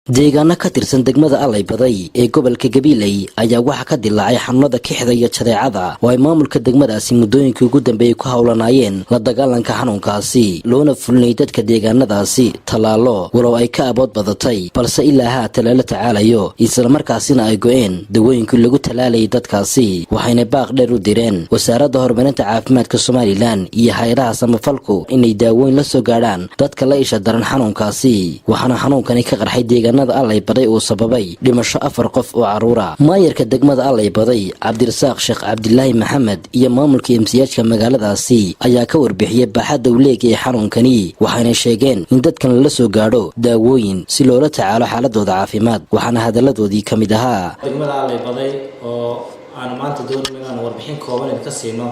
deegaana ka tirsan degmada Allaybaday ee gobolka Gabiley ayaa waxa ka dilaacay xanuunada kixda iyo jadeecada oo ay maamulka degmadaasi muddooyinkii ugu dambeeyay ku hawlanayeen la dagaalanka xanuunkaasi loona fulinay dadka deegaanadaasi talaalo walow ay ka abood badatay balse ilaa haatan la tacaalayo isla markaasina ay go'een dawooyinkii lagu talaalayay dadkaasi waxayna baaq dheer u direen wasaaradda horumarinta caafimaadka Soomaaliland iyo hay'adaha samafalku inay daawooyin la soo gaaraan dadka la isha daran xanuunkaasi waxaana xanuunkani ka qarxay Allaybaday oo sababay dhimasho 4 qof oo caruura maayarka degmada Allaybaday Cabdirasaaq Sheekh Cabdilaahi Maxamed iyo maamulka MCH-ka magaaladaasi ayaa ka warbixiyay baaxadda uu leeyahay xanuunkani waxayna sheegeen in dadkan la soo gaadho daawooyin si loola tacaalo xaaladooda caafimaad waxaana hadaladoodii kamid ahaa degmada Allaybaday oo aan maanta doonayno inaan warbixin kooban ka siino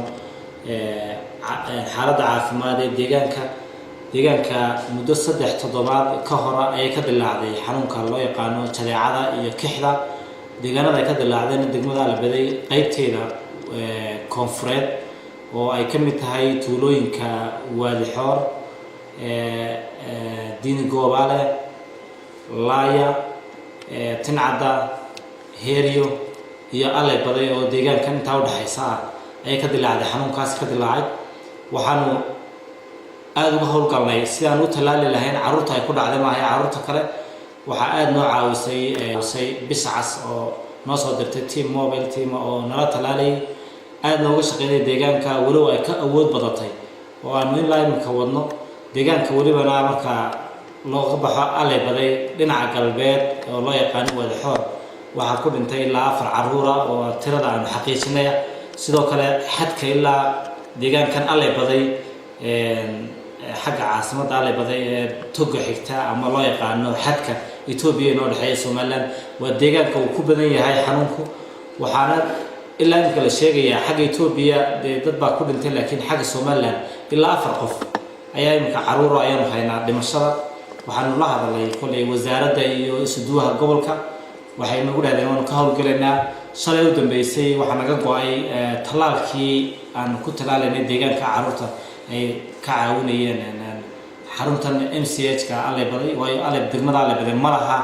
xaaladda caafimaad ee deegaanka muddo 3 toddobaad ka hor ay ka dilaacday xanuunka loo yaqaan jadeecada iyo kixda deegaanada ay ka dilaacdeen degmada Allaybaday qaybteeda koonfureed oo ay ka mid tahay tuulooyinka Waadixoor Diingoobale Laaya Tincada Heeriyo iyo Allaybaday oo deegaanka inta u dhaxaysa ay ka dilaacday xanuunkaas ka dilaacay waxaanu aad uga howlgalnay sidaan u talaali lahayn carruurta ay ku dhacday maahay carruurta kale waxa aad noo caawisay biscas oo noo soo dirtay team mobile team oo nala talaalay aad nooga shaqeynay deegaanka walow ay ka awood badatay oo aanu in laayimka wadno deegaanka walibana marka looga baxo Allaybaday dhinaca galbeed oo loo yaqaan Waadixoor waxa ku dhintay ilaa 4 carruur oo tirada aan xaqiijinay sidoo kale xadka ilaa deegaankan Allaybaday xagga caasimada Allaybaday ee toga xigta ama loo yaqaano xadka Itoobiya oo dhaxay Soomaaliland waa deegaanka uu ku badan yahay xanuunku waxaana ilaa inta la sheegaya xagga Itoobiya dad baa ku dhintay laakiin xagga Soomaaliland ilaa 4 qof ayaa imka carruur ayaan haynaa dhimashada waxaanu la hadalay kulay wasaaradda iyo isuduwaha gobolka waxay nagu dhaadeen inaan ka hawlgalaynaa shalay u dambeysay waxa naga go'ay talaalkii aan ku talaalanay deegaanka carruurta ay ka caawinayeen xaruntan MCH-ka Allaybaday way degmada Allaybaday malaha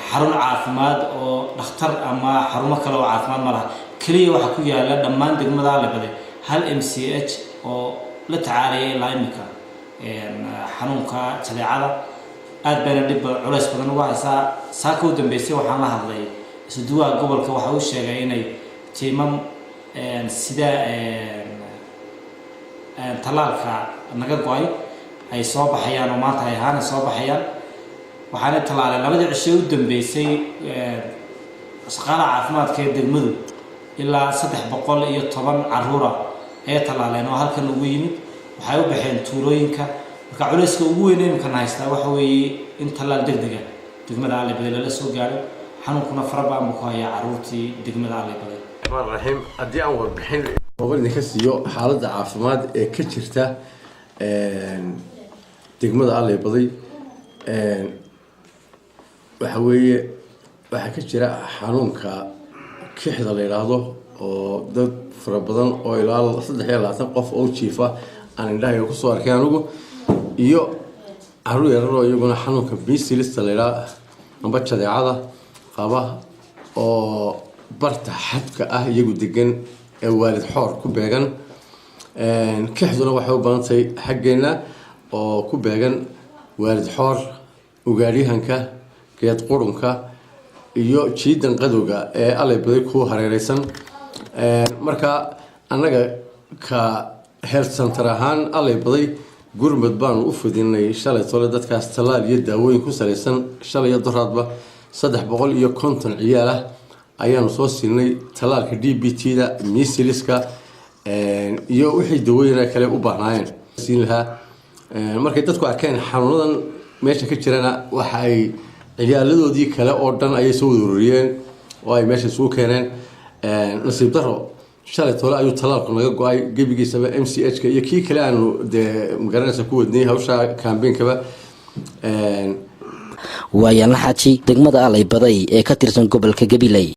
xarun caafimaad oo dhakhtar ama xarumo kale oo caafimaad malaha kaliya waxa ku yaala dhammaan degmada Allaybaday hal MCH oo la tacaalaya laamika xanuunka jadeecada aad bayna dib culays badan uga haysaa saaka u dambeysay waxaan la hadlay isuduwaha gobolka waxa uu sheegay inay tiimam sida talaalka naga go'ay ay soo baxayaan oo maanta ay ahaan soo baxayaan waxaana talaaleen labadii cisho u dambeysay shaqaalaha caafimaadka ee degmadu ilaa 310 carruur ay talaaleen oo halkan ugu yimid waxay u baxeen tuulooyinka marka culayska ugu weyn ee kan haysta waxa weeye in talaal degdega degmada Allaybaday la soo gaaro xanuunkuna farabaan ku haya carruurtii degmada Allaybaday rahim hadii aan warbixin oo ka siiyo xaaladda caafimaad ee ka jirta degmada Allaybaday waxa weeye waxa ka jira xanuunka kixda la yiraahdo oo dad fara badan oo ilaa 3 qof oo jiifa aan indhaha ku soo arkay anigu iyo carruur yar oo iyaguna xanuunka biisilista la yiraahdo amba jadeecada qaba oo barta xadka ah iyagu degan ee Waadixoor ku beegan kixduna waxay u baantay xaggeena oo ku beegan Waadixoor ugaariyahanka geed qurunka iyo jiidan qadowga ee Allaybaday ku hareeraysan marka anaga ka health center ahaan Allaybaday gurmad baan u fidinay shalay tole dadkaas talaal iyo daawooyin ku saleysan shalay doraadba 350 ciyaal ah ayaanu soo siinay talaalka DBT-da measleska iyo wixii daawooyin kale u baahnaayeen siin lahaa markay dadku arkeen xanuunadan meesha ka jirana waxa ay ciyaaladoodii kale oo dhan ay soo ururiyeen oo ay meesha soo keeneen nasiib daro shalay tole ayuu talaalku naga go'ay gabigiisaba MCH-ka iyo kii kale aanu magaranaysa ku wadnay hawsha campaign-kaba waayaan la xaji degmada Allaybaday ee ka tirsan gobolka Gabiley.